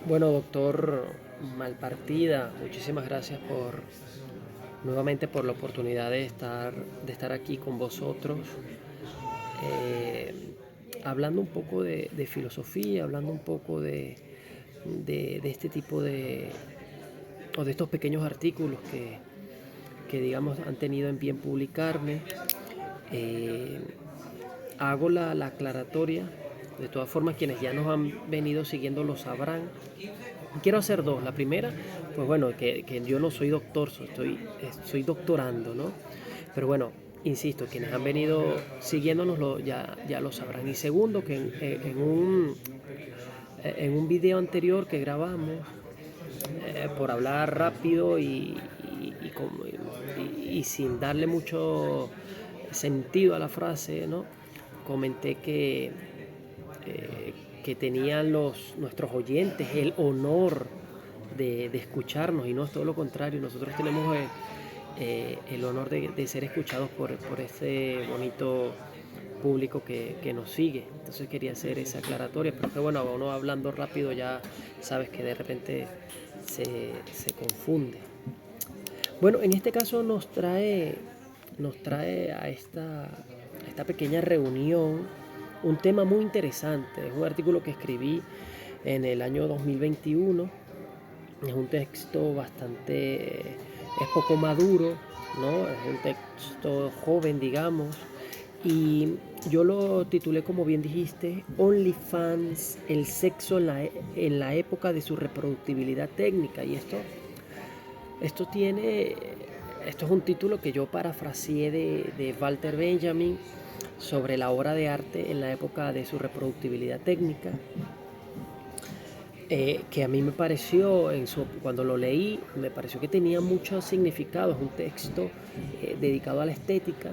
Bueno, doctor Malpartida, muchísimas gracias nuevamente por la oportunidad de estar aquí con vosotros, eh, hablando un poco de filosofía, hablando un poco de este tipo o de estos pequeños artículos que digamos han tenido en bien publicarme. Eh, Hago la aclaratoria. De todas formas, quienes ya nos han venido siguiendo lo sabrán. Quiero hacer dos. La primera, pues bueno, que yo no soy doctor, soy doctorando, ¿no? Pero bueno, insisto, quienes han venido siguiéndonos ya lo sabrán. Y segundo, que en un video anterior que grabamos, por hablar rápido y sin darle mucho sentido a la frase, ¿no? Comenté que tenían nuestros oyentes el honor de escucharnos, y no es todo lo contrario. Nosotros tenemos el honor de ser escuchados por este bonito público que nos sigue. Entonces quería hacer esa aclaratoria, pero que bueno, uno hablando rápido ya sabes que de repente se confunde. Bueno, en este caso nos trae a esta pequeña reunión un tema muy interesante. Es un artículo que escribí en el año 2021. Es un texto es poco maduro, ¿no? Es un texto joven, digamos. Y yo lo titulé, como bien dijiste, OnlyFans, el sexo en la época de su reproductibilidad técnica. Y esto esto es un título que yo parafraseé de Walter Benjamin sobre la obra de arte en la época de su reproductibilidad técnica, que a mí me pareció, cuando lo leí, me pareció que tenía mucho significado. Es un texto dedicado a la estética,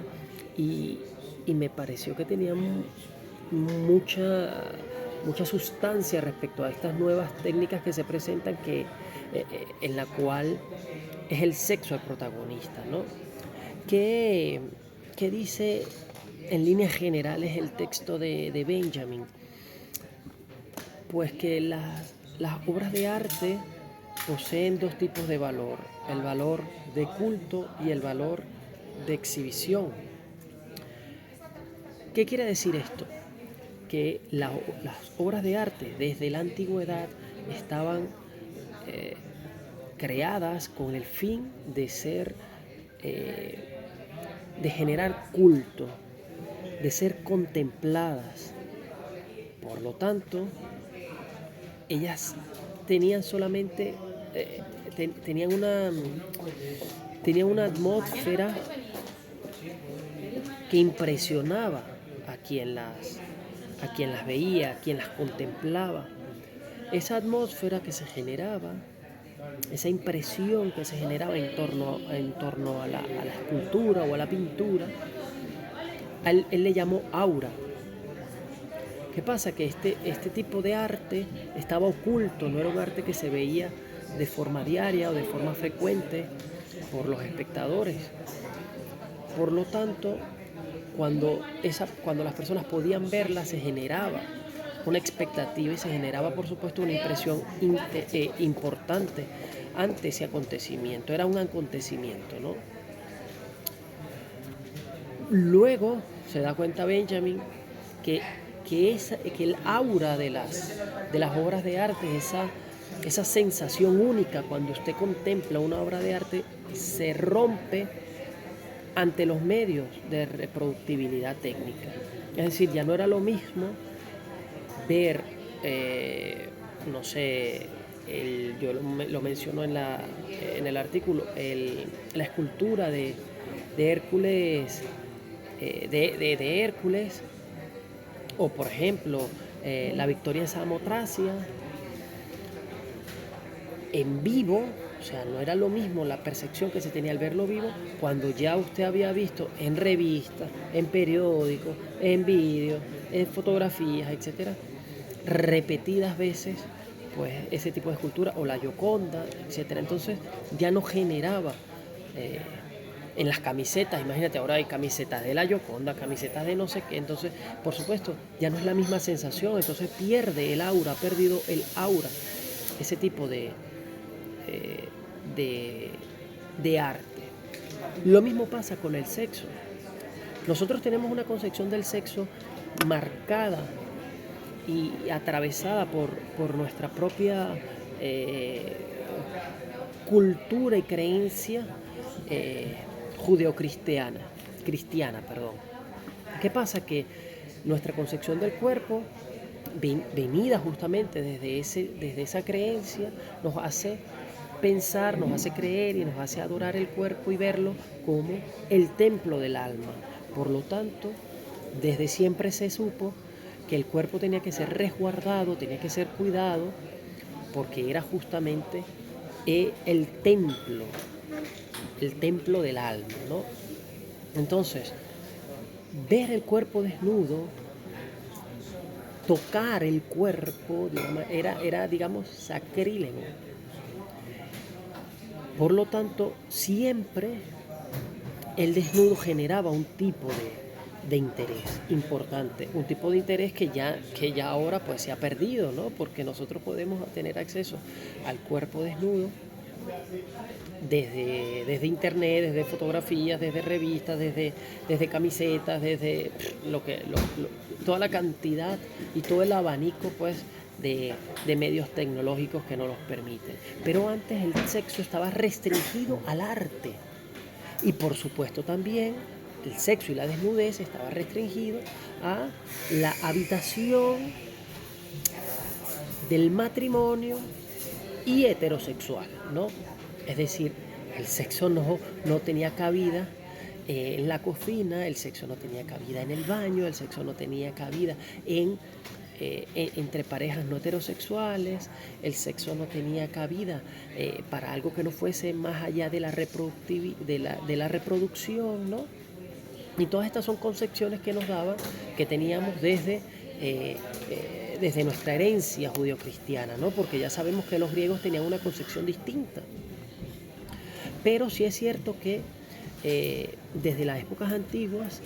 y, y me pareció que tenía mucha, mucha sustancia respecto a estas nuevas técnicas que se presentan, en la cual es el sexo el protagonista, ¿no? ¿Qué, qué dice en líneas generales el texto de Benjamin? Pues que las obras de arte poseen dos tipos de valor: el valor de culto y el valor de exhibición. ¿Qué quiere decir esto? Que las obras de arte desde la antigüedad estaban eh, creadas con el fin eh, de generar culto, de ser contempladas. Por lo tanto, ellas tenían solamente, tenían una atmósfera que impresionaba a quien las veía, a quien las contemplaba. Esa atmósfera que se generaba, esa impresión que se generaba en torno a la escultura o a la pintura, él le llamó aura. ¿Qué pasa? Que este tipo de arte estaba oculto, no era un arte que se veía de forma diaria o de forma frecuente por los espectadores. Por lo tanto, cuando las personas podían verla, se generaba una expectativa y se generaba, por supuesto, una impresión importante ante ese acontecimiento. Era un acontecimiento, ¿no? Luego se da cuenta Benjamin que, que el aura de las obras de arte, esa sensación única cuando usted contempla una obra de arte, se rompe ante los medios de reproductibilidad técnica. Es decir, ya no era lo mismo ver, no sé, yo lo menciono en el artículo, la escultura de Hércules, de Hércules, o por ejemplo la Victoria en Samotracia en vivo. O sea, no era lo mismo la percepción que se tenía al verlo vivo, cuando ya usted había visto en revistas, en periódicos, en vídeos, en fotografías, etcétera, repetidas veces, pues ese tipo de escultura, o la Gioconda, etcétera. Entonces ya no generaba, en las camisetas, imagínate, ahora hay camisetas de la Gioconda, camisetas de no sé qué. Entonces, por supuesto, ya no es la misma sensación. Entonces pierde el aura, ha perdido el aura. ese tipo eh, de, de arte. Lo mismo pasa con el sexo. Nosotros tenemos una concepción del sexo marcada y atravesada por nuestra propia eh, cultura y creencia judeocristiana, perdón. ¿Qué pasa? Que nuestra concepción del cuerpo, venida justamente desde esa creencia, nos hace pensar, nos hace creer y nos hace adorar el cuerpo y verlo como el templo del alma. Por lo tanto, desde siempre se supo que el cuerpo tenía que ser resguardado, tenía que ser cuidado, porque era justamente el templo del alma, ¿no? Entonces, ver el cuerpo desnudo, tocar el cuerpo, era digamos, sacrílego. Por lo tanto, siempre el desnudo generaba un tipo de interés importante, un tipo de interés que ya ahora pues se ha perdido, ¿no? Porque nosotros podemos tener acceso al cuerpo desnudo desde internet, desde fotografías, desde revistas, desde camisetas, desde toda la cantidad y todo el abanico pues de medios tecnológicos que nos los permiten. Pero antes el sexo estaba restringido al arte. Y por supuesto también el sexo y la desnudez estaba restringido a la habitación del matrimonio y heterosexual, ¿no? Es decir, el sexo no tenía cabida en la cocina, el sexo no tenía cabida en el baño, el sexo no tenía cabida entre parejas no heterosexuales, el sexo no tenía cabida para algo que no fuese más allá de la reproducción, ¿no? Y todas estas son concepciones que nos daban, que teníamos desde nuestra herencia judeocristiana, ¿no? Porque ya sabemos que los griegos tenían una concepción distinta. Pero sí es cierto que desde las épocas antiguas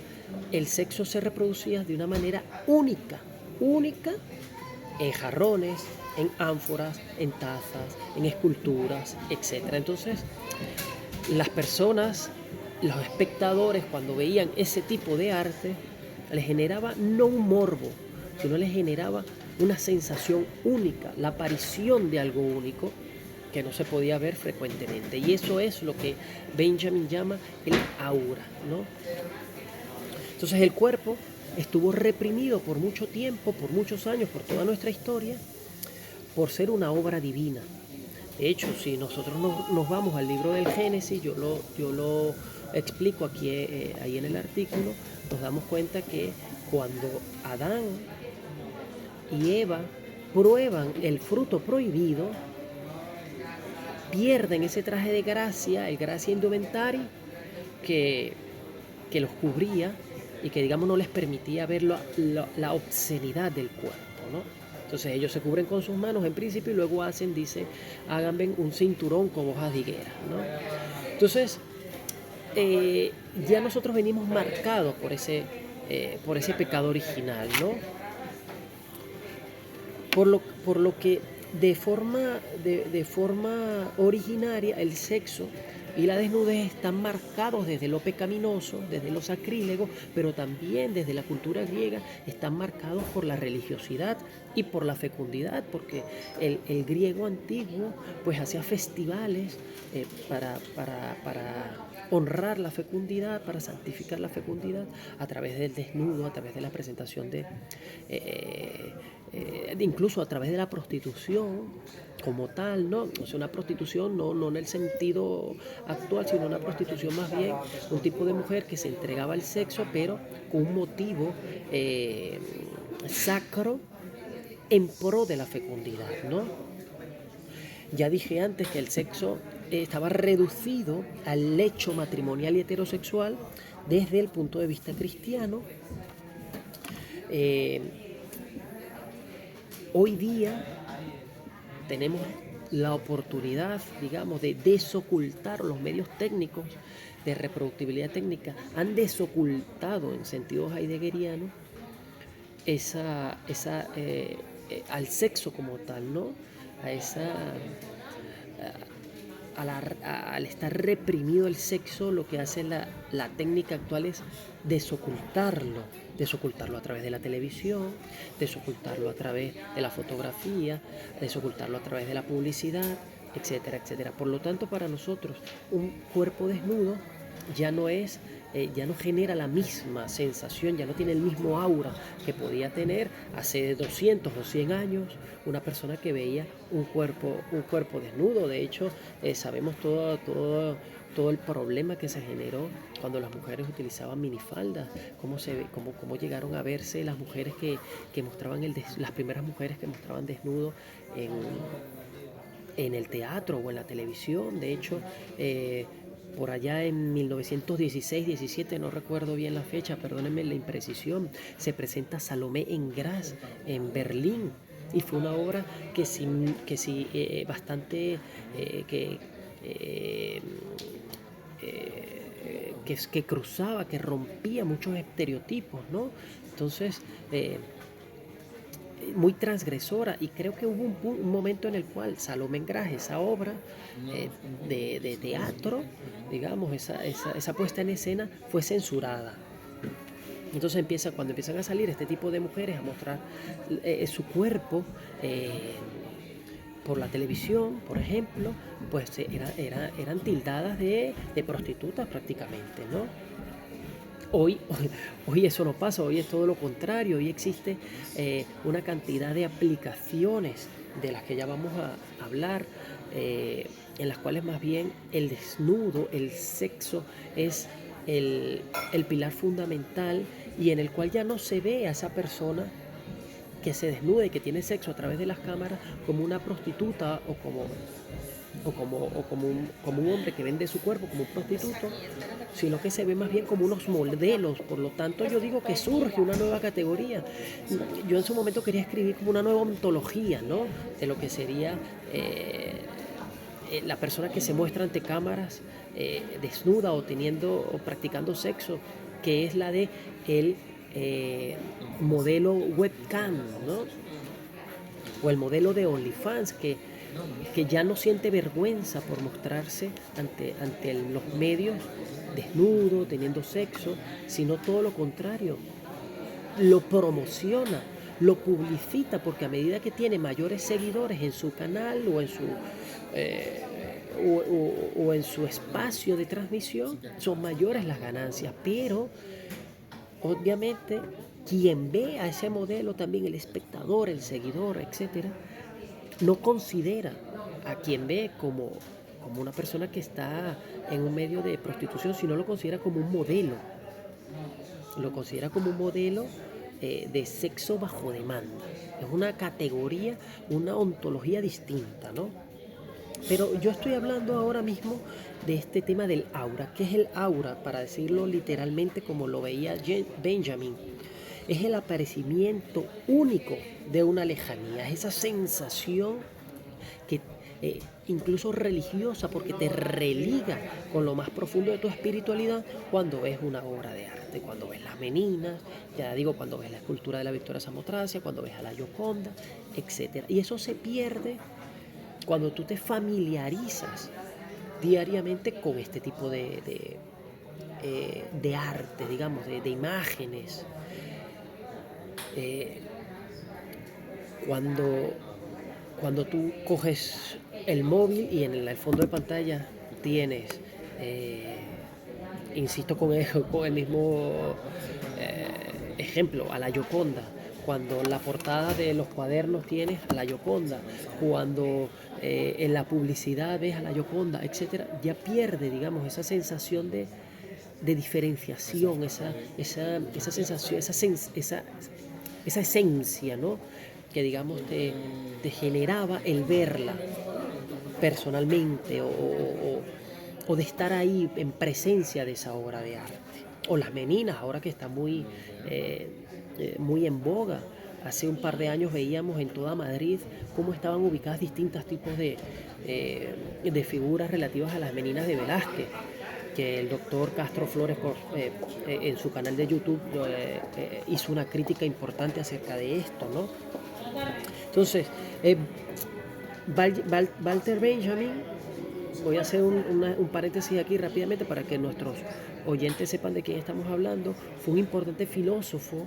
el sexo se reproducía de una manera única en jarrones, en ánforas, en tazas, en esculturas, etc. Entonces, las personas, los espectadores, cuando veían ese tipo de arte, les generaba no un morbo, sino les generaba una sensación única, la aparición de algo único que no se podía ver frecuentemente. Y eso es lo que Benjamin llama el aura, ¿no? Entonces el cuerpo estuvo reprimido por mucho tiempo, por muchos años, por toda nuestra historia, por ser una obra divina. De hecho, si nosotros nos vamos al libro del Génesis, yo lo explico aquí ahí en el artículo, nos damos cuenta que cuando Adán y Eva prueban el fruto prohibido, pierden ese traje de gracia, el gracia indumentaria que los cubría y que digamos no les permitía ver la obscenidad del cuerpo, ¿no? Entonces ellos se cubren con sus manos en principio y luego háganme un cinturón con hojas de higuera, ¿no? Entonces ya nosotros venimos marcados por ese pecado original, ¿no? Por lo que de forma originaria el sexo y la desnudez están marcados desde lo pecaminoso, desde lo sacrílego, pero también desde la cultura griega están marcados por la religiosidad y por la fecundidad, porque el griego antiguo pues hacía festivales para honrar la fecundidad, para santificar la fecundidad a través del desnudo, a través de la presentación incluso a través de la prostitución como tal, ¿no? O sea, una prostitución no en el sentido actual, sino una prostitución más bien un tipo de mujer que se entregaba al sexo, pero con un motivo sacro en pro de la fecundidad, ¿no? Ya dije antes que el sexo estaba reducido al lecho matrimonial y heterosexual desde el punto de vista cristiano. Hoy día tenemos la oportunidad, digamos, de desocultar los medios técnicos de reproductibilidad técnica. Han desocultado en sentido heideggeriano al sexo como tal, ¿no? a esa, al estar reprimido el sexo, lo que hace la técnica actual es desocultarlo, desocultarlo a través de la televisión, desocultarlo a través de la fotografía, desocultarlo a través de la publicidad, etcétera, etcétera. Por lo tanto, para nosotros, un cuerpo desnudo ya no es, ya no genera la misma sensación, ya no tiene el mismo aura que podía tener hace 200 o 100 años una persona que veía un cuerpo desnudo. De hecho, sabemos todo el problema que se generó cuando las mujeres utilizaban minifaldas, cómo llegaron a verse las mujeres que mostraban las primeras mujeres que mostraban desnudo en el teatro o en la televisión. De hecho, por allá en 1916-17, no recuerdo bien la fecha, perdónenme la imprecisión, se presenta Salomé en Graz, en Berlín, y fue una obra bastante que cruzaba, que rompía muchos estereotipos, ¿no? Entonces, muy transgresora, y creo que hubo un momento en el cual Salomé en Graz, esa obra de teatro, digamos, esa puesta en escena fue censurada. Entonces cuando empiezan a salir este tipo de mujeres a mostrar su cuerpo por la televisión, por ejemplo, pues eran tildadas de prostitutas prácticamente, ¿no? Hoy eso no pasa, hoy es todo lo contrario, hoy existe una cantidad de aplicaciones de las que ya vamos a hablar, en las cuales más bien el desnudo, el sexo es el pilar fundamental, y en el cual ya no se ve a esa persona que se desnuda y que tiene sexo a través de las cámaras como una prostituta o como un hombre que vende su cuerpo como un prostituto, sino que se ve más bien como unos modelos. Por lo tanto, yo digo que surge una nueva categoría. Yo en su momento quería escribir como una nueva ontología, ¿no?, de lo que sería la persona que se muestra ante cámaras desnuda o practicando sexo, que es la de el modelo webcam, ¿no?, o el modelo de OnlyFans, que ya no siente vergüenza por mostrarse ante los medios desnudo, teniendo sexo, sino todo lo contrario, lo promociona, lo publicita, porque a medida que tiene mayores seguidores en su canal o en su espacio de transmisión, son mayores las ganancias. Pero obviamente quien ve a ese modelo, también el espectador, el seguidor, etcétera, no considera a quien ve como una persona que está en un medio de prostitución, sino lo considera como un modelo. Lo considera como un modelo de sexo bajo demanda. Es una categoría, una ontología distinta, ¿no? Pero yo estoy hablando ahora mismo de este tema del aura. ¿Qué es el aura? Para decirlo literalmente como lo veía Benjamin, es el aparecimiento único de una lejanía, es esa sensación que incluso religiosa, porque te religa con lo más profundo de tu espiritualidad cuando ves una obra de arte, cuando ves las Meninas, ya digo, cuando ves la escultura de la Victoria Samotracia, cuando ves a la Gioconda, etc. Y eso se pierde cuando tú te familiarizas diariamente con este tipo de arte, digamos, de imágenes. Cuando tú coges el móvil y en el fondo de pantalla tienes, insisto con el mismo ejemplo, a la Gioconda, cuando la portada de los cuadernos tienes a la Gioconda, cuando en la publicidad ves a la Gioconda, etcétera, ya pierde, digamos, esa sensación de diferenciación, esa sensación, esa esencia, ¿no?, que digamos te generaba el verla personalmente o de estar ahí en presencia de esa obra de arte. O las Meninas, ahora que está muy en boga. Hace un par de años veíamos en toda Madrid cómo estaban ubicadas distintos tipos de figuras relativas a las Meninas de Velázquez, que el doctor Castro Flores en su canal de YouTube hizo una crítica importante acerca de esto, ¿no? Entonces, Walter Benjamin, voy a hacer un paréntesis aquí rápidamente para que nuestros oyentes sepan de quién estamos hablando. Fue un importante filósofo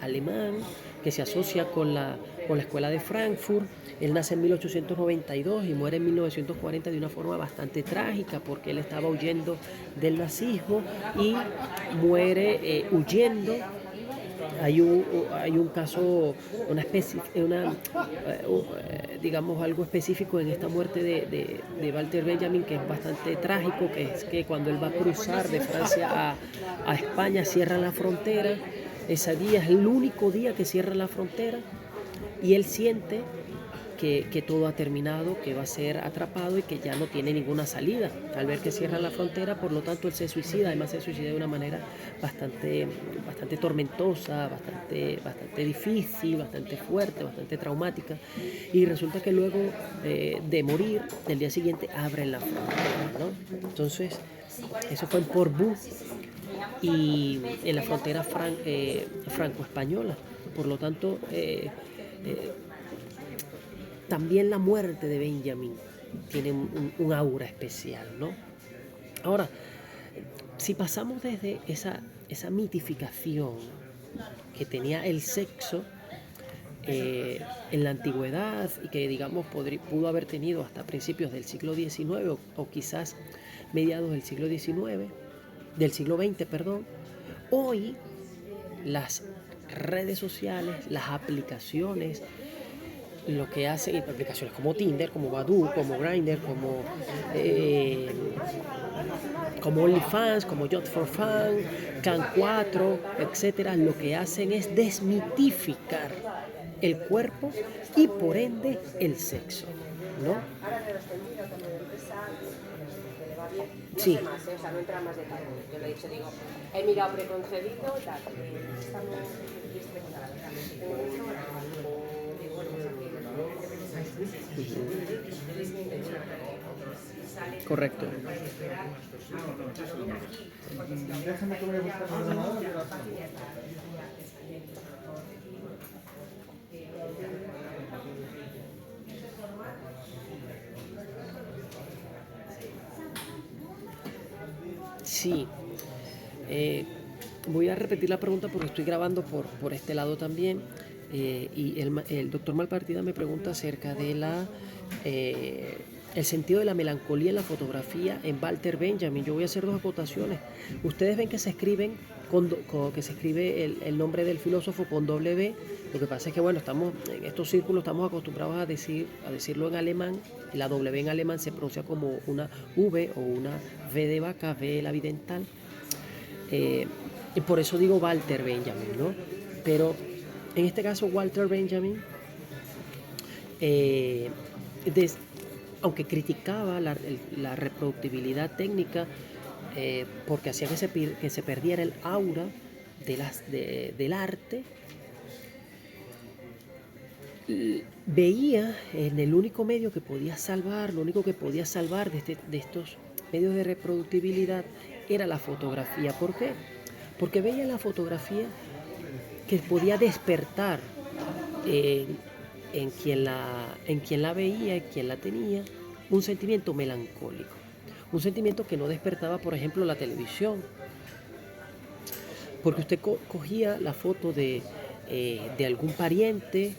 alemán que se asocia con la escuela de Frankfurt. Él nace en 1892 y muere en 1940 de una forma bastante trágica porque él estaba huyendo del nazismo y muere huyendo. Hay un caso, digamos algo específico en esta muerte de Walter Benjamin que es bastante trágico, que es que cuando él va a cruzar de Francia a España cierra la frontera. Ese día es el único día que cierra la frontera y él siente que todo ha terminado, que va a ser atrapado y que ya no tiene ninguna salida. Al ver que cierra la frontera, por lo tanto, él se suicida. Además, se suicida de una manera bastante tormentosa, bastante difícil, bastante fuerte, bastante traumática. Y resulta que luego de morir, el día siguiente abren la frontera, ¿no? Entonces, eso fue en Portbou y en la frontera franco-española. Por lo tanto, también la muerte de Benjamin tiene un aura especial, ¿no? Ahora, si pasamos desde esa mitificación que tenía el sexo en la antigüedad y que, digamos, pudo haber tenido hasta principios del siglo XIX o quizás mediados del siglo XIX, del siglo XX, perdón, hoy las redes sociales, las aplicaciones, lo que hacen aplicaciones como Tinder, como Badoo, como Grindr, como OnlyFans, como Just4Fun, Can4, etcétera, lo que hacen es desmitificar el cuerpo y por ende el sexo, ¿no? Sí. O sea, no entra más detalle. Yo le he dicho, digo, he mirado preconcebido, tal, estamos Correcto. Déjame que voy a buscar una llamada. Sí. Voy a repetir la pregunta porque estoy grabando por este lado también. Y el doctor Malpartida me pregunta acerca de el sentido de la melancolía en la fotografía en Walter Benjamin. Yo voy a hacer dos acotaciones. Ustedes ven que se escriben que se escribe el nombre del filósofo con W. Lo que pasa es que bueno, en estos círculos estamos acostumbrados a decirlo en alemán, y la W en alemán se pronuncia como una V o una V de vaca, V labidental. Y por eso digo Walter Benjamin, ¿no? Pero en este caso Walter Benjamin, aunque criticaba la reproductibilidad técnica porque hacía que se perdiera el aura del arte, veía en el único medio que podía salvar, lo único que podía salvar de estos medios de reproductibilidad era la fotografía. ¿Por qué? Porque veía la fotografía que podía despertar en quien la veía, en quien la tenía, un sentimiento melancólico, un sentimiento que no despertaba, por ejemplo, la televisión, porque usted cogía la foto de algún pariente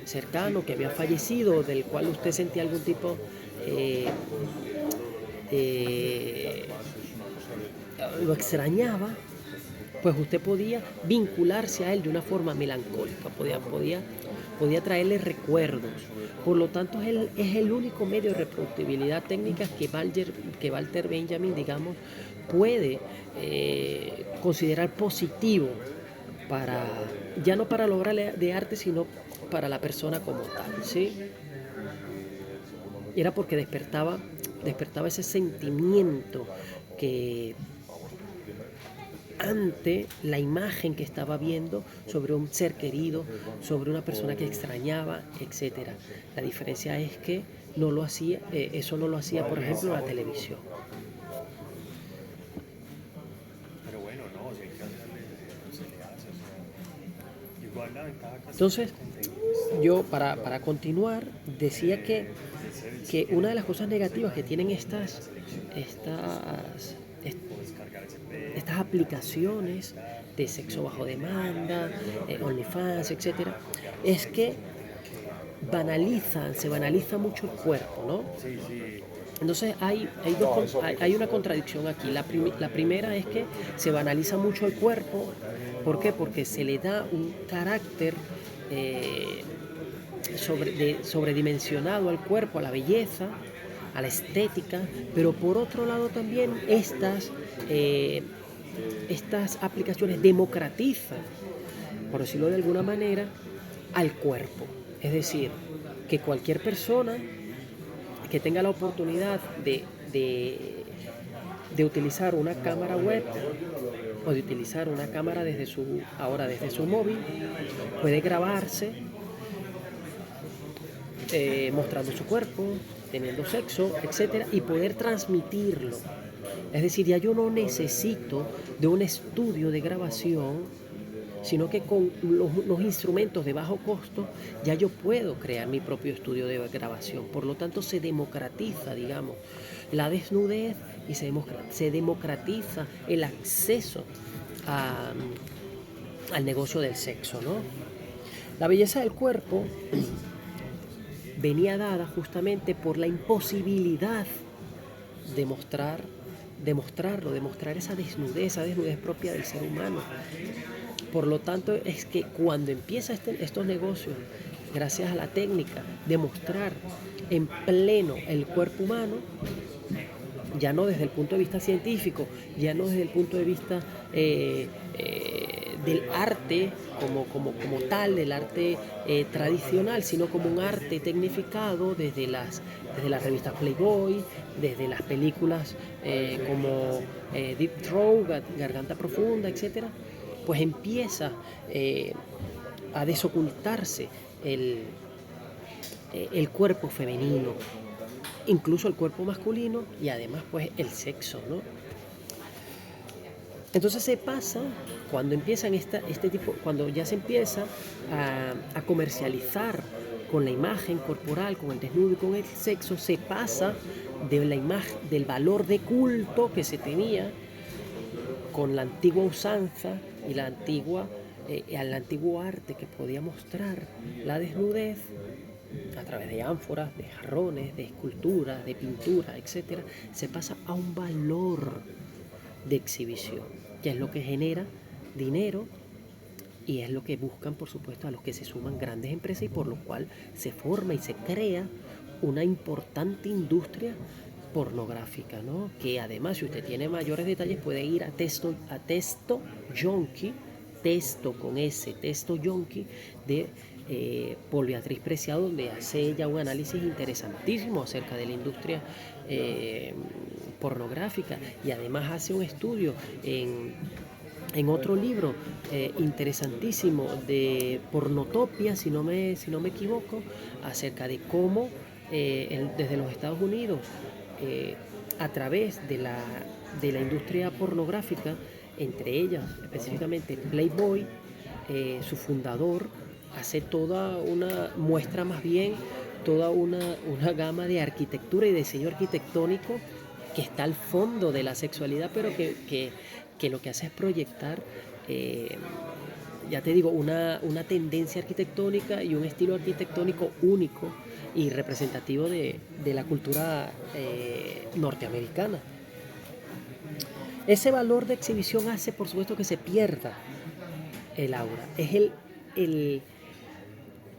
cercano que había fallecido, del cual usted sentía algún tipo lo extrañaba, pues usted podía vincularse a él de una forma melancólica, podía traerle recuerdos. Por lo tanto, es el único medio de reproductibilidad técnica que Walter Benjamin, digamos, puede considerar positivo ya no para la obra de arte, sino para la persona como tal, ¿sí? Era porque despertaba ese sentimiento que ante la imagen que estaba viendo sobre un ser querido, sobre una persona que extrañaba, etc. La diferencia es que eso no lo hacía, por ejemplo, la televisión. Pero bueno, no, se le hace, igual la ventaja. Entonces, yo para continuar decía que una de las cosas negativas que tienen estas aplicaciones de sexo bajo demanda, OnlyFans, etcétera, es que se banaliza mucho el cuerpo, ¿no? Entonces hay una contradicción aquí. La primera es que se banaliza mucho el cuerpo. ¿Por qué? Porque se le da un carácter sobredimensionado al cuerpo, a la belleza, a la estética, pero por otro lado también estas aplicaciones democratizan, por decirlo de alguna manera, al cuerpo. Es decir, que cualquier persona que tenga la oportunidad de utilizar una cámara web o de utilizar una cámara desde su móvil, puede grabarse mostrando su cuerpo, teniendo sexo, etcétera, y poder transmitirlo. Es decir, ya yo no necesito de un estudio de grabación, sino que con los instrumentos de bajo costo ya yo puedo crear mi propio estudio de grabación. Por lo tanto, se democratiza, digamos, la desnudez y se democratiza el acceso al negocio del sexo, ¿no? La belleza del cuerpo venía dada justamente por la imposibilidad de mostrar esa desnudez propia del ser humano. Por lo tanto, es que cuando empieza estos negocios, gracias a la técnica de mostrar en pleno el cuerpo humano, ya no desde el punto de vista científico, ya no desde el punto de vista del arte como tal, del arte tradicional, sino como un arte tecnificado desde las revistas Playboy, desde las películas como Deep Throat, Garganta Profunda, etcétera, pues empieza a desocultarse el cuerpo femenino, incluso el cuerpo masculino y además pues el sexo, ¿no? Entonces se pasa, cuando empiezan cuando ya se empieza a comercializar con la imagen corporal, con el desnudo y con el sexo, se pasa de la imagen, del valor de culto que se tenía con la antigua usanza y al antiguo arte que podía mostrar la desnudez a través de ánforas, de jarrones, de esculturas, de pintura, etc. Se pasa a un valor de exhibición, que es lo que genera dinero y es lo que buscan, por supuesto, a los que se suman grandes empresas y por lo cual se forma y se crea una importante industria pornográfica, ¿no? Que además, si usted tiene mayores detalles, puede ir a Testo Yonki, Testo con S, Testo Yonki, de Paul Beatriz Preciado, donde hace ella un análisis interesantísimo acerca de la industria pornográfica y además hace un estudio en otro libro interesantísimo de Pornotopia, si no me equivoco, acerca de cómo desde los Estados Unidos, a través de la industria pornográfica, entre ellas específicamente Playboy, su fundador, hace muestra más bien toda una gama de arquitectura y diseño arquitectónico que está al fondo de la sexualidad, pero que lo que hace es proyectar, ya te digo, una tendencia arquitectónica y un estilo arquitectónico único y representativo de la cultura norteamericana. Ese valor de exhibición hace, por supuesto, que se pierda el aura. Es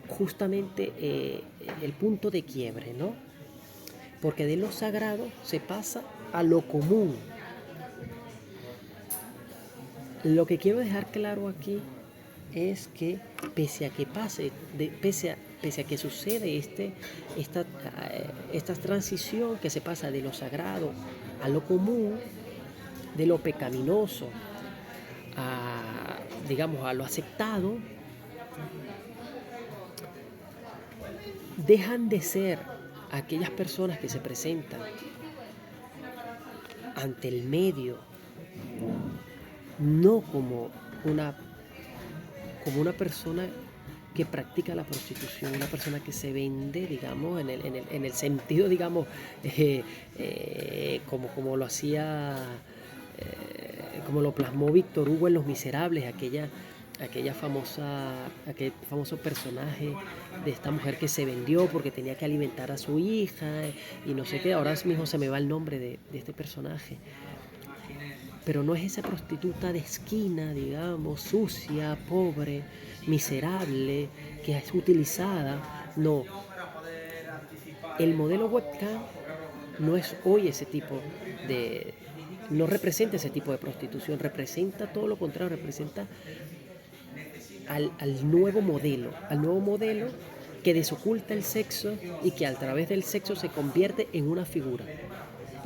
justamente el punto de quiebre, ¿no? Porque de lo sagrado se pasa a lo común. Lo que quiero dejar claro aquí es que pese a que sucede esta transición que se pasa de lo sagrado a lo común, de lo pecaminoso a lo aceptado, dejan de ser aquellas personas que se presentan ante el medio no como una persona que practica la prostitución, una persona que se vende, digamos, en el sentido, digamos, como lo hacía, como lo plasmó Víctor Hugo en Los Miserables, aquel famoso personaje de esta mujer que se vendió porque tenía que alimentar a su hija y no sé qué. Ahora mismo se me va el nombre de este personaje. Pero no es esa prostituta de esquina, digamos, sucia, pobre, miserable, que es utilizada. No. El modelo webcam no es hoy ese tipo de... No representa ese tipo de prostitución, representa todo lo contrario, representa al nuevo modelo que desoculta el sexo y que a través del sexo se convierte en una figura,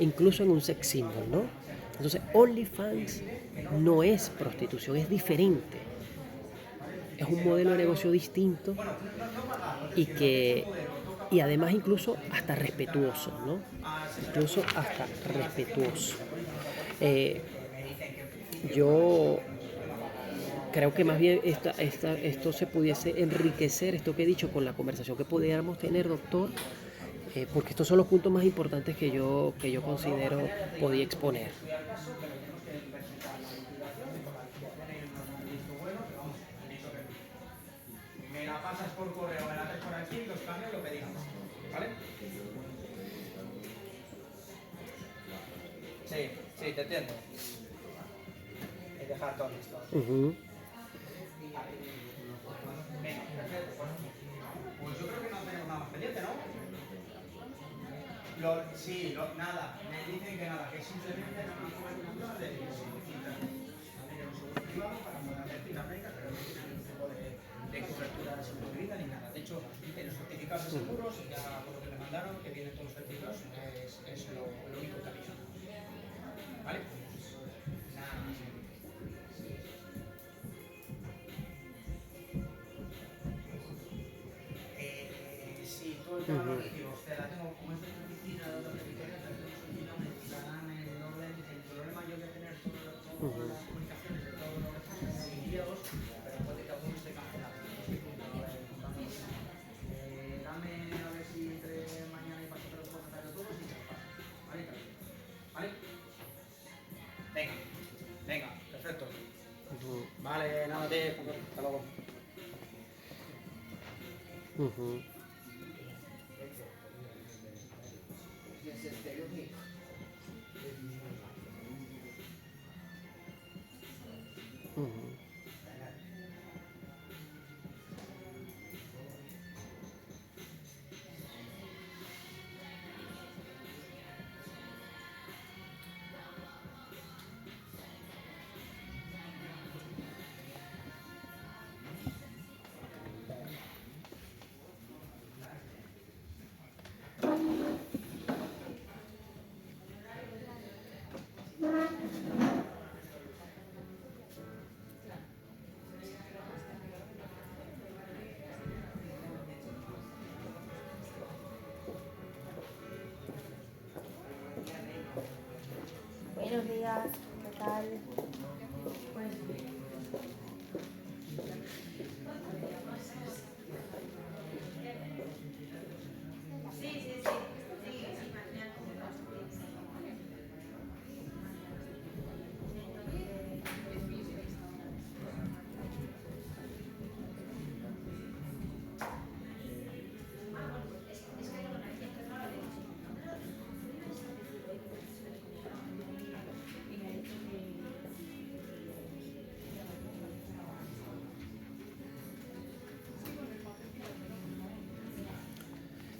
incluso en un sex symbol, ¿no? Entonces, OnlyFans no es prostitución, es diferente. Es un modelo de negocio distinto y además incluso hasta respetuoso, ¿no? Incluso hasta respetuoso. Yo creo que más bien esto se pudiese enriquecer, esto que he dicho, con la conversación que pudiéramos tener, doctor, porque estos son los puntos más importantes que yo considero podía exponer. Me la pasas por correo, me la haces por aquí, los cambios lo pedimos, ¿vale? Sí, te entiendo. Es dejar todo listo. Venga, perfecto. Pues yo creo que no tenemos nada más pendiente, ¿no? Nada. Me dicen que nada, que simplemente no nos cobertura de un seguro privado para poder hacer citas médicas, pero no tiene ningún tipo de cobertura de seguro de vida ni nada. De hecho, en los certificados de seguros, ya por lo que me mandaron, que vienen todos los certificados, es lo único que había. ¿Vale? Sí, todo el tema de los recibos. Te la tengo como esta oficina de otra territoria, te la tengo solicitado, me darán el orden. El problema yo voy a tener todas las comunicaciones de todos los enviados, pero puede que alguno esté cancelado. Dame a ver si entre mañana y pasado te los puedo sacar de todos y te los paso. ¿Vale? Venga, perfecto. Vale, nada, hasta luego. Buenos días, ¿qué tal?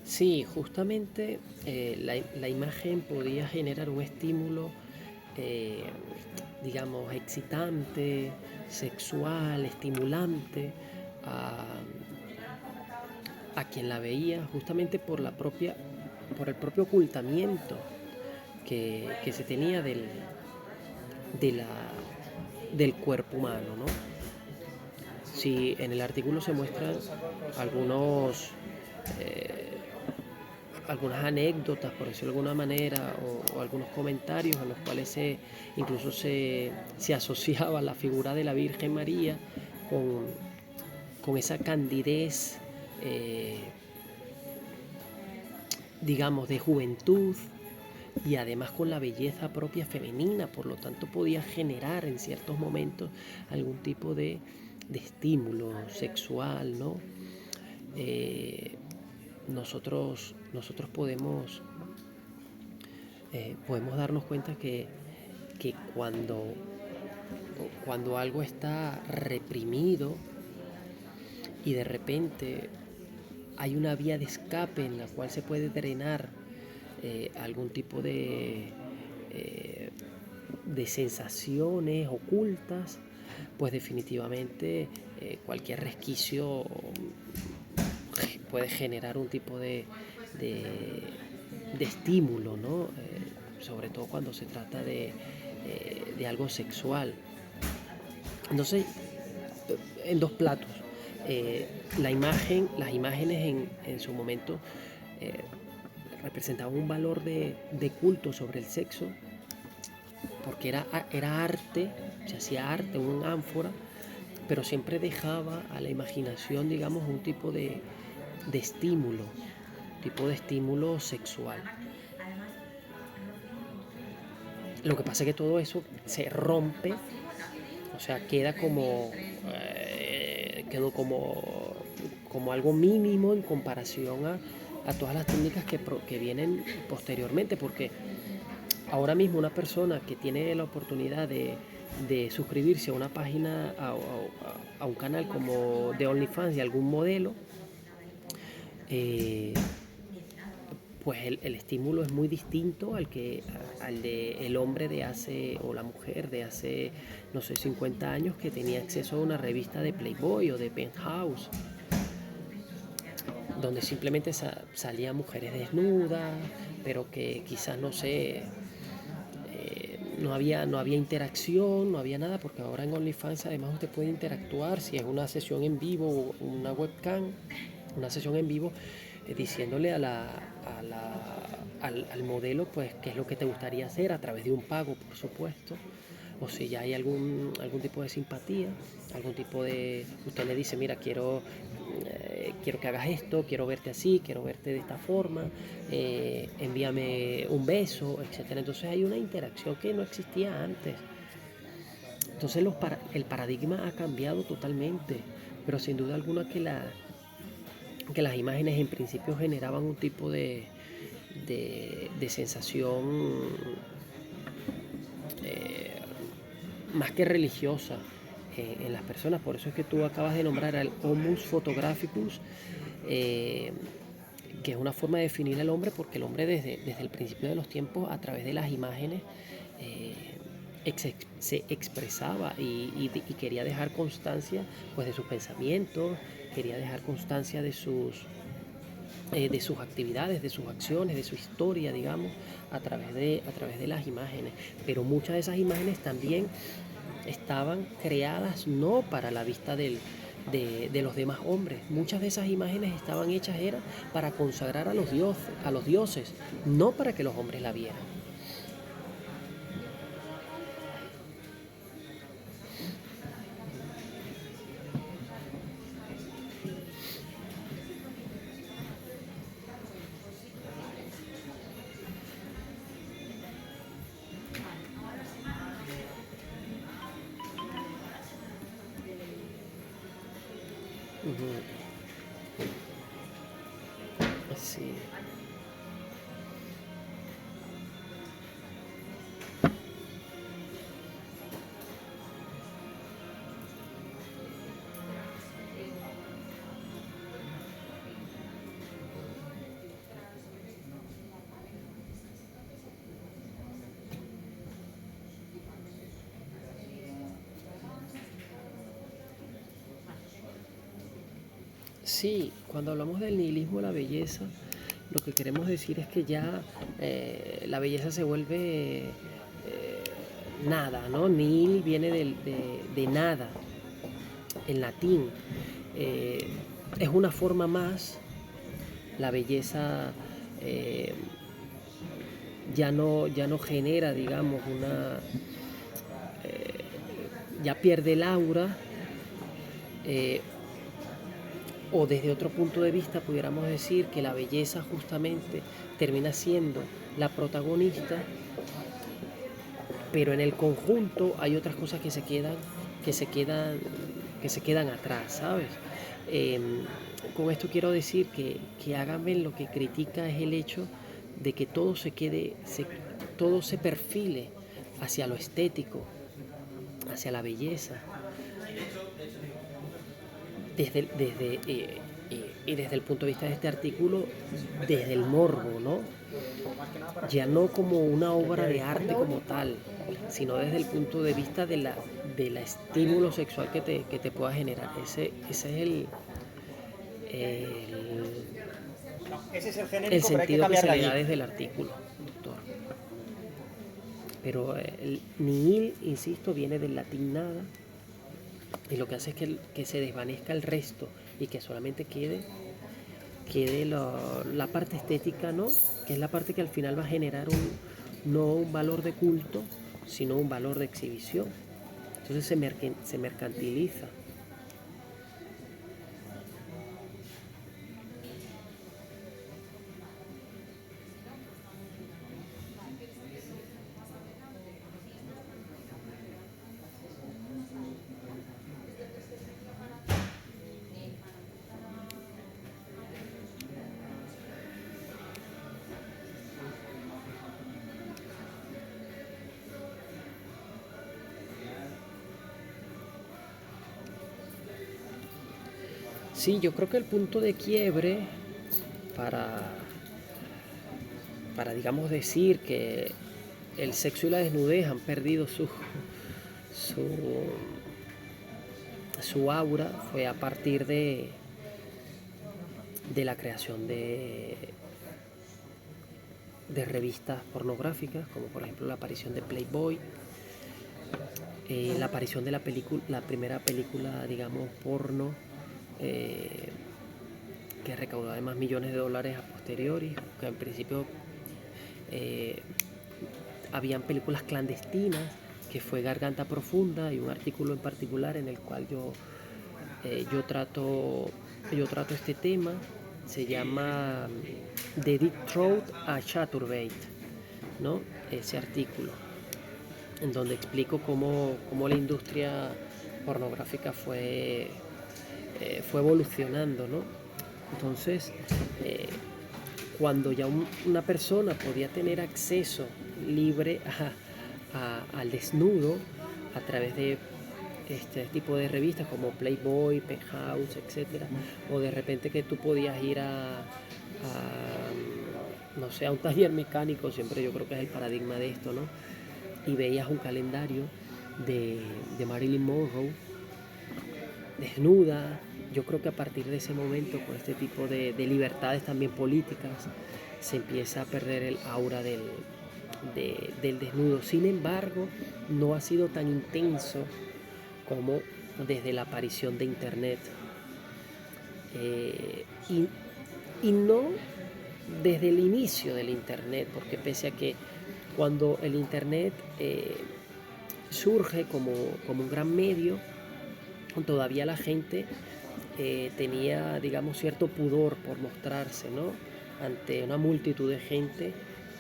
Sí, justamente la imagen podía generar un estímulo, digamos, excitante, sexual, estimulante a quien la veía, justamente por el propio ocultamiento que se tenía del cuerpo humano, ¿no? Sí, en el artículo se muestran algunas anécdotas, por decirlo de alguna manera, o algunos comentarios en los cuales incluso se asociaba la figura de la Virgen María con esa candidez, digamos, de juventud, y además con la belleza propia femenina, por lo tanto podía generar en ciertos momentos algún tipo de estímulo sexual, ¿no? Nosotros podemos darnos cuenta que cuando algo está reprimido y de repente hay una vía de escape en la cual se puede drenar algún tipo de sensaciones ocultas, pues definitivamente cualquier resquicio puede generar un tipo de estímulo, ¿no? Sobre todo cuando se trata de algo sexual. Entonces, en dos platos, las imágenes en su momento representaban un valor de culto sobre el sexo, porque era arte, se hacía arte, un ánfora, pero siempre dejaba a la imaginación, digamos, un tipo de estímulo sexual. Lo que pasa es que todo eso se rompe, o sea, quedó como algo mínimo en comparación a todas las técnicas que vienen posteriormente, porque ahora mismo una persona que tiene la oportunidad de suscribirse a una página, a un canal como de OnlyFans de algún modelo, pues el estímulo es muy distinto al de el hombre de hace, o la mujer de hace, no sé, 50 años, que tenía acceso a una revista de Playboy o de Penthouse, donde simplemente salían mujeres desnudas, pero que quizás, no sé, no había interacción, no había nada, porque ahora en OnlyFans además usted puede interactuar, si es una sesión en vivo o una webcam, una sesión en vivo, diciéndole al modelo, pues, qué es lo que te gustaría hacer, a través de un pago, por supuesto, o si ya hay algún tipo de simpatía, algún tipo de... Usted le dice, mira, quiero que hagas esto, quiero verte así, quiero verte de esta forma, envíame un beso, etcétera. Entonces hay una interacción que no existía antes. Entonces el paradigma ha cambiado totalmente, pero sin duda alguna que las imágenes en principio generaban un tipo de sensación más que religiosa en las personas. Por eso es que tú acabas de nombrar al Homus Photographicus, que es una forma de definir al hombre, porque el hombre desde el principio de los tiempos, a través de las imágenes, se expresaba y quería dejar constancia, pues, de sus pensamientos, quería dejar constancia de sus actividades, de sus acciones, de su historia, digamos, a través de las imágenes. Pero muchas de esas imágenes también estaban creadas no para la vista de los demás hombres. Muchas de esas imágenes estaban hechas para consagrar a los dioses, no para que los hombres la vieran. Sí. Sí, cuando hablamos del nihilismo de la belleza, lo que queremos decir es que ya la belleza se vuelve nada, ¿no? Nihil viene de nada, en latín. Es una forma más, la belleza ya no genera, digamos, ya pierde el aura, o desde otro punto de vista pudiéramos decir que la belleza justamente termina siendo la protagonista, pero en el conjunto hay otras cosas que se quedan atrás, ¿sabes? Con esto quiero decir que Agamben lo que critica es el hecho de que todo todo se perfile hacia lo estético, hacia la belleza, y desde el punto de vista de este artículo, desde el morbo, ¿no? Ya no como una obra de arte como tal, sino desde el punto de vista de la estímulo sexual que te pueda generar. Ese es el Ese es el genérico, el pero hay que sentido que se cambiarle le da allí. desde el artículo, doctor. Pero el nihil, insisto, viene del latín nada, y lo que hace es que se desvanezca el resto y que solamente quede la parte estética, ¿no? Que es la parte que al final va a generar no un valor de culto, sino un valor de exhibición. Entonces se mercantiliza. Sí, yo creo que el punto de quiebre para digamos, decir que el sexo y la desnudez han perdido su aura fue a partir de la creación de revistas pornográficas, como por ejemplo la aparición de Playboy, la aparición de la primera película, digamos, porno, que recaudó además millones de dólares a posteriori, que en principio habían películas clandestinas, que fue Garganta Profunda, y un artículo en particular en el cual yo trato este tema. Se llama The Deep Throat a Chaturbate, ¿no? Ese artículo, en donde explico cómo la industria pornográfica fue evolucionando, ¿no? Entonces, cuando ya una persona podía tener acceso libre al desnudo a través de este tipo de revistas como Playboy, Penthouse, etcétera, o de repente que tú podías ir no sé, a un taller mecánico, siempre yo creo que es el paradigma de esto, ¿no? Y veías un calendario de Marilyn Monroe desnuda. Yo creo que a partir de ese momento, con este tipo de libertades también políticas, se empieza a perder el aura del desnudo. Sin embargo, no ha sido tan intenso como desde la aparición de Internet. Y no desde el inicio del Internet, porque pese a que cuando el Internet surge como un gran medio, todavía la gente tenía, digamos, cierto pudor por mostrarse, ¿no? Ante una multitud de gente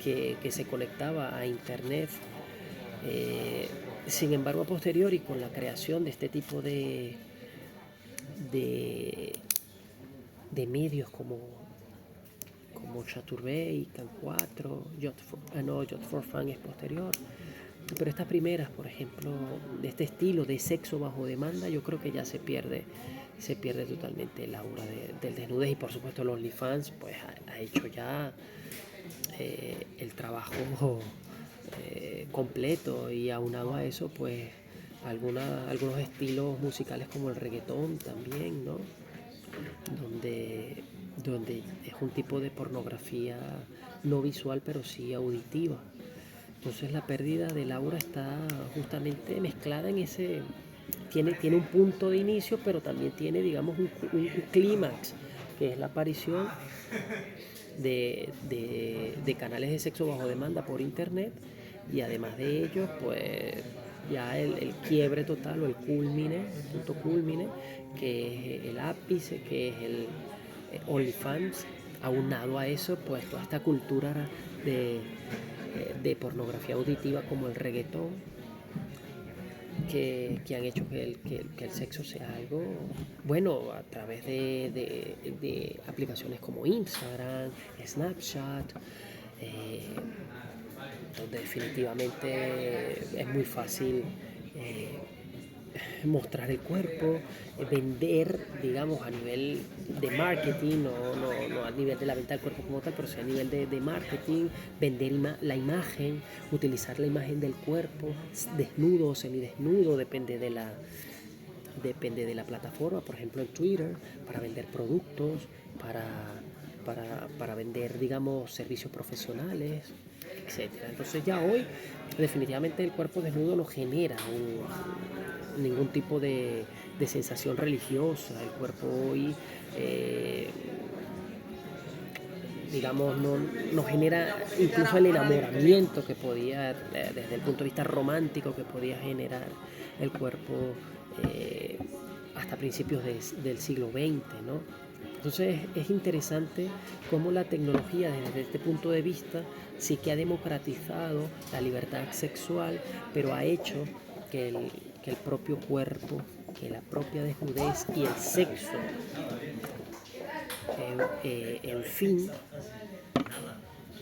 que se conectaba a Internet. Sin embargo, a posteriori, con la creación de este tipo de medios como Chaturbate, Can 4, Jot4Fan es posterior, pero estas primeras, por ejemplo, de este estilo de sexo bajo demanda, yo creo que ya se pierde totalmente el aura del desnudez. Y por supuesto el OnlyFans pues ha hecho ya el trabajo completo, y aunado a eso pues algunos estilos musicales como el reggaetón también, ¿no? donde es un tipo de pornografía no visual pero sí auditiva. Entonces la pérdida del aura está justamente mezclada en ese... Tiene un punto de inicio, pero también tiene, digamos, un clímax, que es la aparición de canales de sexo bajo demanda por Internet, y además de ello, pues ya el quiebre total o el culmine, el punto culmine, que es el ápice, que es el OnlyFans. Aunado a eso, pues toda esta cultura de pornografía auditiva como el reggaetón, que han hecho que el sexo sea algo bueno a través de aplicaciones como Instagram, Snapchat, donde definitivamente es muy fácil mostrar el cuerpo, vender, digamos, a nivel de marketing, no a nivel de la venta del cuerpo como tal, pero sí a nivel de marketing, vender la imagen, utilizar la imagen del cuerpo, desnudo o semidesnudo, depende de la plataforma, por ejemplo en Twitter, para vender productos, para vender, digamos, servicios profesionales, etcétera. Entonces ya hoy definitivamente el cuerpo desnudo no genera ningún tipo de sensación religiosa. El cuerpo hoy, digamos, no genera incluso el enamoramiento que podía, desde el punto de vista romántico, que podía generar el cuerpo hasta principios del siglo XX, ¿no? Entonces es interesante cómo la tecnología desde este punto de vista sí que ha democratizado la libertad sexual, pero ha hecho que el propio cuerpo, que la propia desnudez y el sexo, en fin,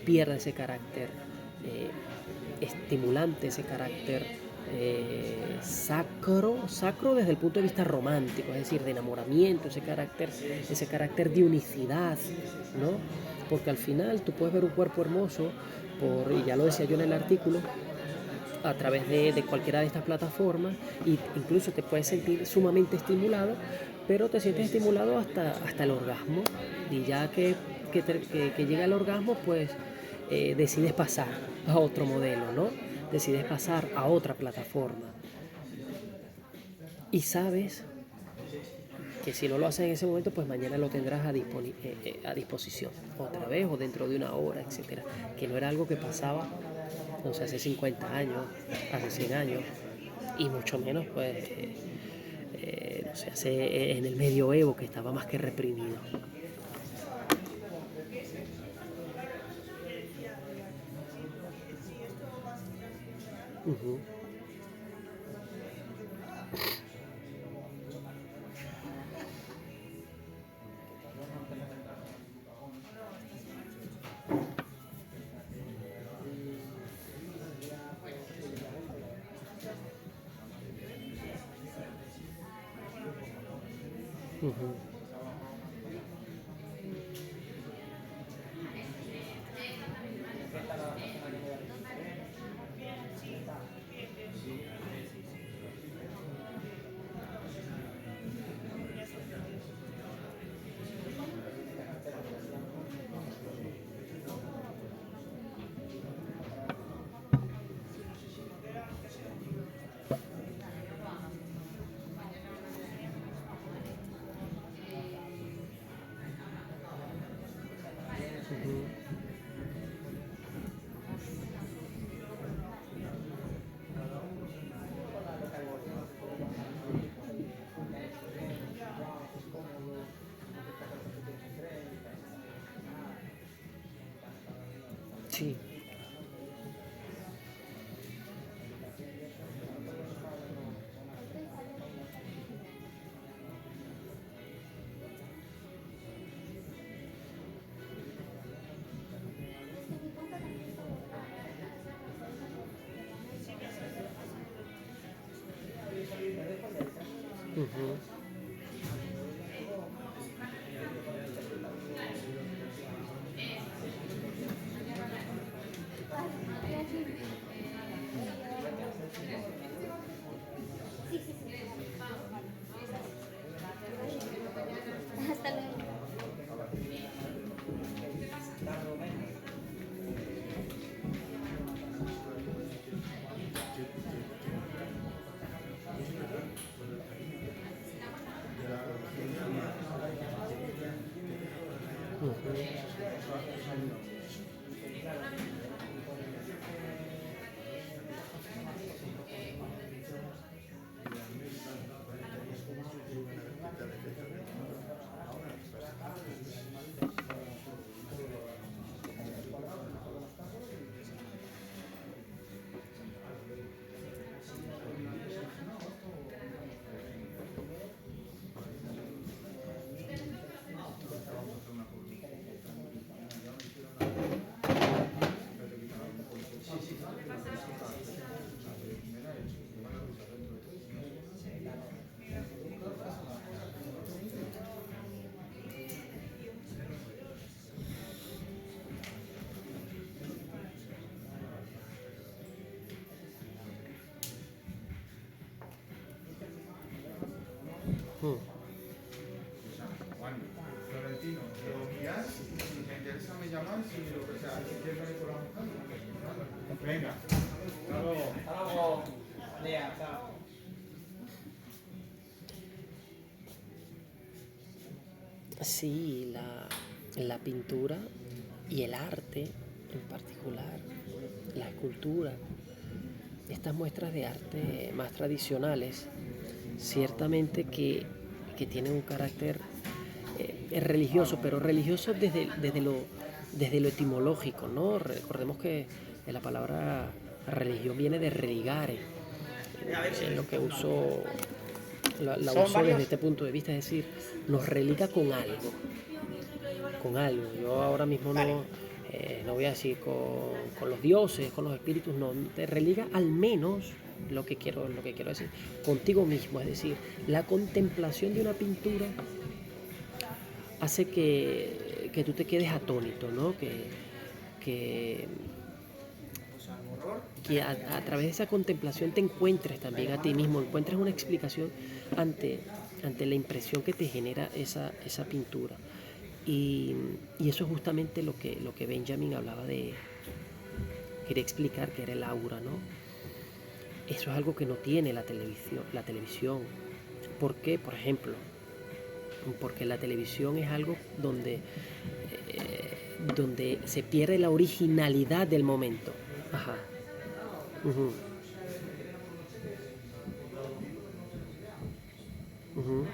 pierda ese carácter estimulante, ese carácter sacro desde el punto de vista romántico, es decir, de enamoramiento, ese carácter de unicidad, ¿no? Porque al final tú puedes ver un cuerpo hermoso, y ya lo decía yo en el artículo, a través de cualquiera de estas plataformas, e incluso te puedes sentir sumamente estimulado, pero te sientes estimulado hasta el orgasmo, y ya que llega el orgasmo, pues decides pasar a otro modelo, ¿no? Decides pasar a otra plataforma. Y sabes que si no lo haces en ese momento, pues mañana lo tendrás a disposición, otra vez o dentro de una hora, etcétera. Que no era algo que pasaba, no sé, hace 50 años, hace 100 años, y mucho menos, pues, no sé, en el medioevo, que estaba más que reprimido. Uh-huh. Uh-huh. Sí. Uh-huh. Hasta luego. Mm. Juan, Florentino, lo guías, si me interesa me llamas y lo que sea, si quieres venir con la mujer. Venga, hasta luego. Hasta luego. Lea, chao. Sí, la pintura y el arte en particular, la escultura, estas muestras de arte más tradicionales, ciertamente que tienen un carácter religioso, pero religioso desde lo etimológico, ¿no? Recordemos que la palabra religión viene de religare, en lo que la uso desde este punto de vista, es decir, nos religa con algo. Yo ahora mismo no voy a decir con los dioses, con los espíritus, no, te religa al menos lo que quiero decir, contigo mismo, es decir, la contemplación de una pintura hace que tú te quedes atónito, ¿no? Que a través de esa contemplación te encuentres también a ti mismo, encuentres una explicación ante la impresión que te genera esa pintura. Y eso es justamente lo que Benjamin hablaba quería explicar, que era el aura, ¿no? Eso es algo que no tiene la televisión. ¿Por qué? Por ejemplo, porque la televisión es algo donde se pierde la originalidad del momento. Ajá. Uh-huh. Uh-huh.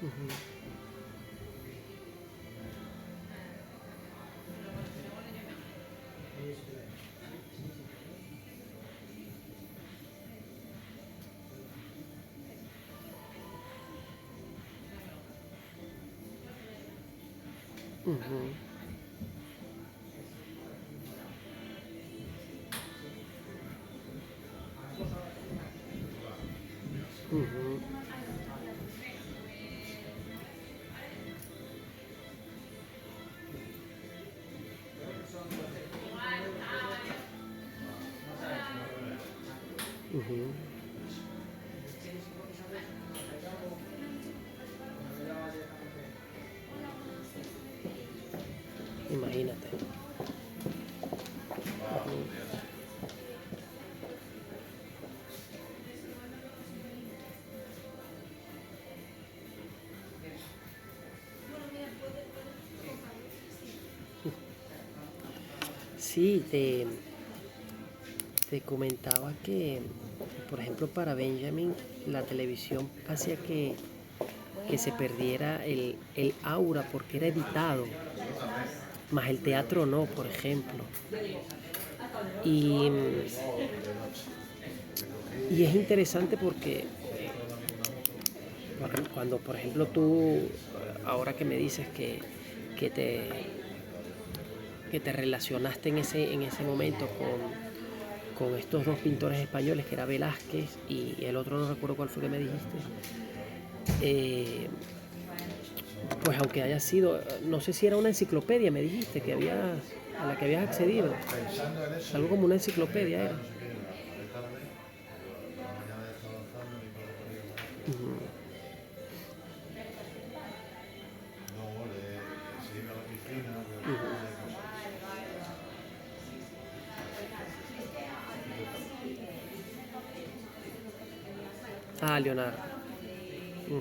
Uh-huh. Uh-huh. Uh-huh. Uh-huh. Imagínate. Sí, te comentaba que, por ejemplo, para Benjamin, la televisión hacía que se perdiera el aura porque era editado, más el teatro no, por ejemplo. Y es interesante porque cuando, por ejemplo, tú, ahora que me dices que te relacionaste en ese momento con estos dos pintores españoles, que era Velázquez y el otro no recuerdo cuál fue que me dijiste, pues aunque haya sido, no sé si era una enciclopedia, me dijiste, a la que habías accedido, algo como una enciclopedia era. Uh-huh. Ah, Leonardo. Uh-huh.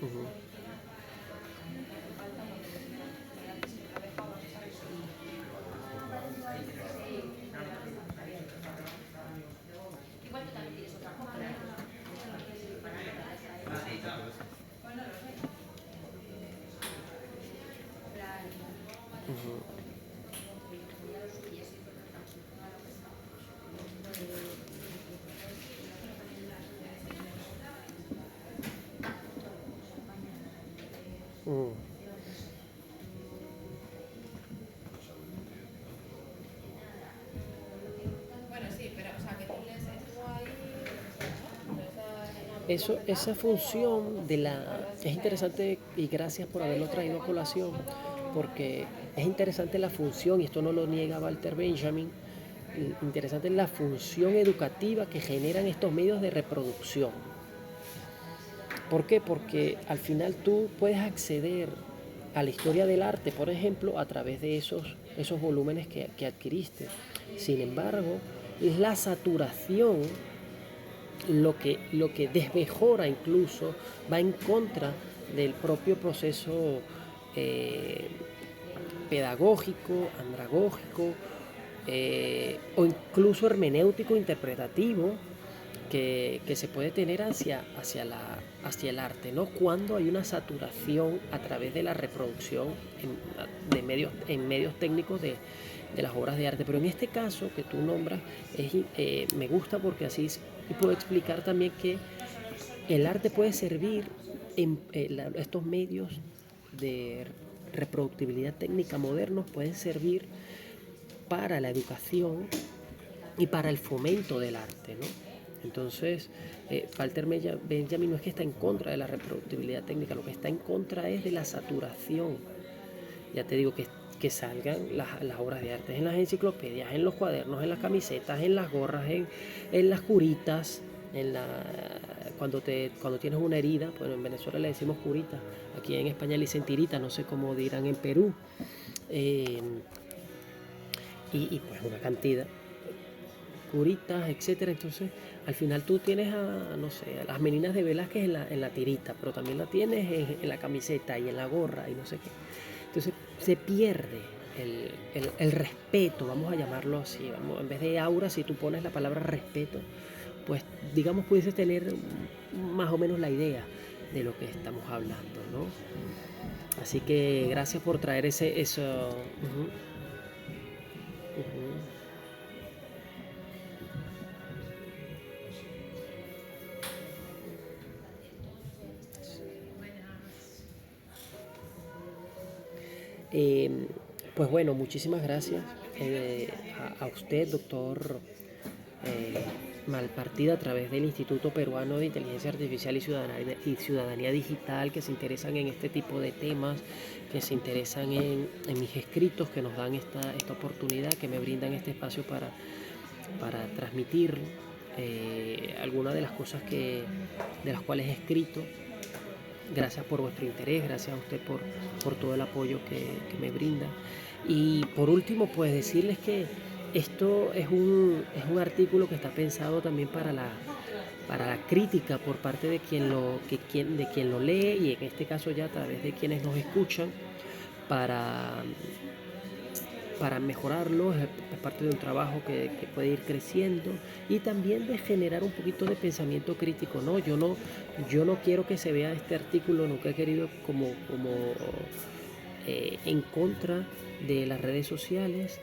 Uh-huh. Uh-huh. Uh-huh. Bueno, sí, pero, o sea, que tú les estuvo ahí, ¿no? Pero esa esa función es interesante y gracias por haberlo traído a colación, porque es interesante la función, y esto no lo niega Walter Benjamin, interesante la función educativa que generan estos medios de reproducción. ¿Por qué? Porque al final tú puedes acceder a la historia del arte, por ejemplo, a través de esos volúmenes que adquiriste. Sin embargo, es la saturación lo que desmejora, incluso va en contra del propio proceso pedagógico, andragógico o incluso hermenéutico interpretativo que se puede tener hacia el arte, ¿no? Cuando hay una saturación a través de la reproducción en medios técnicos de las obras de arte. Pero en este caso que tú nombras, me gusta porque así puedo explicar también que el arte puede servir estos medios de reproductibilidad técnica modernos pueden servir para la educación y para el fomento del arte, ¿no? Entonces, Walter Benjamin no es que está en contra de la reproductibilidad técnica, lo que está en contra es de la saturación. Ya te digo que salgan las obras de arte en las enciclopedias, en los cuadernos, en las camisetas, en las gorras, en las curitas, cuando tienes una herida. Bueno, en Venezuela le decimos curita, aquí en España le dicen tirita, no sé cómo dirán en Perú. Y pues una cantidad, curitas, etcétera. Entonces al final tú tienes a las meninas de Velázquez en la tirita, pero también la tienes en la camiseta y en la gorra y no sé qué. Entonces se pierde el respeto, vamos a llamarlo así. En vez de aura, si tú pones la palabra respeto, pues digamos pudieses tener más o menos la idea de lo que estamos hablando, ¿no? Así que gracias por traer eso. Pues bueno, muchísimas gracias a usted, doctor Malpartida, a través del Instituto Peruano de Inteligencia Artificial y Ciudadanía Digital, que se interesan en este tipo de temas, que se interesan en mis escritos, que nos dan esta oportunidad, que me brindan este espacio para transmitir algunas de las cosas de las cuales he escrito. Gracias por vuestro interés, gracias a usted por todo el apoyo que me brinda. Y por último, pues decirles que esto es un artículo que está pensado también para la crítica por parte de quien lo lee, y en este caso ya a través de quienes nos escuchan, para mejorarlo. Es parte de un trabajo que puede ir creciendo y también de generar un poquito de pensamiento crítico, ¿no? Yo no quiero que se vea este artículo, nunca he querido como en contra de las redes sociales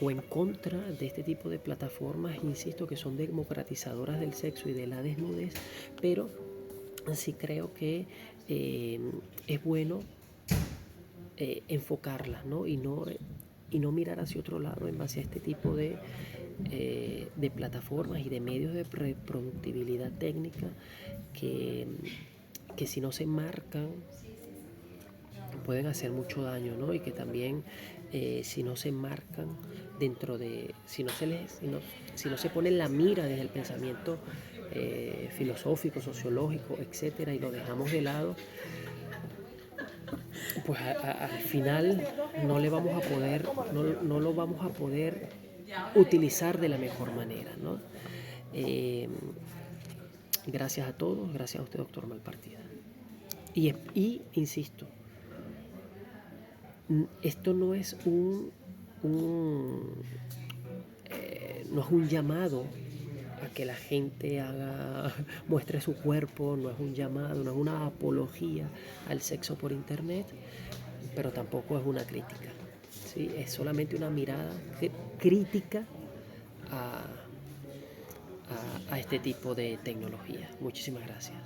o en contra de este tipo de plataformas, insisto, que son democratizadoras del sexo y de la desnudez, pero sí creo que es bueno enfocarlas, ¿no? Y no mirar hacia otro lado en base a este tipo de plataformas y de medios de reproductibilidad técnica que si no se marcan pueden hacer mucho daño, ¿no? Y que también si no se marcan si no se pone la mira desde el pensamiento filosófico, sociológico, etcétera, y lo dejamos de lado, pues al final no lo vamos a poder utilizar de la mejor manera, ¿no? Gracias a todos, gracias a usted, doctor Malpartida. Y insisto, esto no es un llamado a que la gente muestre su cuerpo, no es un llamado, no es una apología al sexo por internet, pero tampoco es una crítica, ¿sí? Es solamente una mirada crítica a este tipo de tecnología. Muchísimas gracias.